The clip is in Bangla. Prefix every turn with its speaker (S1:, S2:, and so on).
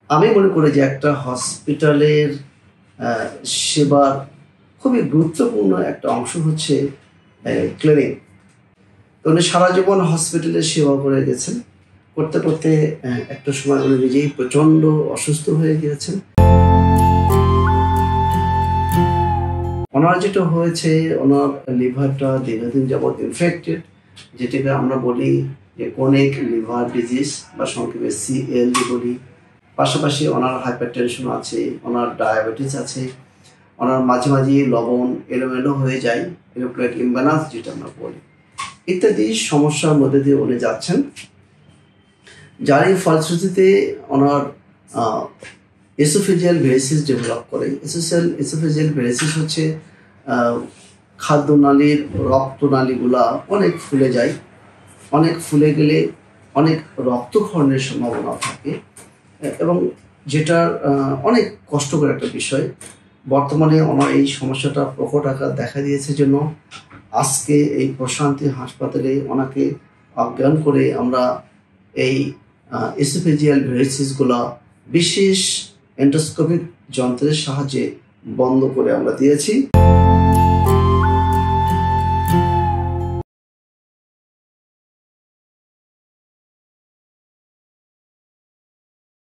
S1: আমি মনে করি যে একটা হসপিটালের সেবার খুবই গুরুত্বপূর্ণ একটা অংশ হচ্ছে ক্লিনিক। তো উনি সারা জীবন হসপিটালে সেবা করে গেছেন, করতে করতে একটা সময় উনি নিজেই প্রচণ্ড অসুস্থ হয়ে গিয়েছেন। ওনার যেটা হয়েছে, ওনার লিভারটা দীর্ঘদিন যাবৎ ইনফেক্টেড, যেটাকে আমরা বলি যে ক্রনিক লিভার ডিজিজ বা সংক্ষেপে CLD বলি। পাশাপাশি ওনার হাইপারটেনশন আছে, ওনার ডায়াবেটিস আছে, ওনার মাঝে মাঝে লবণ এলোমেলো হয়ে যায়, ইলেকট্রোলাইট ইমব্যালেন্স যেটা আমরা বলি, ইত্যাদি সমস্যার মধ্যে দিয়ে উনি যাচ্ছেন। যার ফলশ্রুতিতে ওনার এসোফেজিয়াল ভেরিসিস ডেভেলপ করে। এসোফেজিয়াল ভেরিসিস হচ্ছে খাদ্যনালীর রক্তনালীগুলা অনেক ফুলে যায়, অনেক ফুলে গেলে অনেক রক্তক্ষরণের সম্ভাবনা থাকে এবং যেটার অনেক কষ্টকর একটা বিষয়। বর্তমানে ওনার এই সমস্যাটা প্রকট আকার দেখা দিয়েছে জন্য আজকে এই প্রশান্তি হাসপাতালে ওনাকে অজ্ঞান করে আমরা এই এসোফেজিয়াল ভেরিসিসগুলা বিশেষ এন্ডোস্কোপিক যন্ত্রের সাহায্যে বন্ধ করে আমরা দিয়েছি।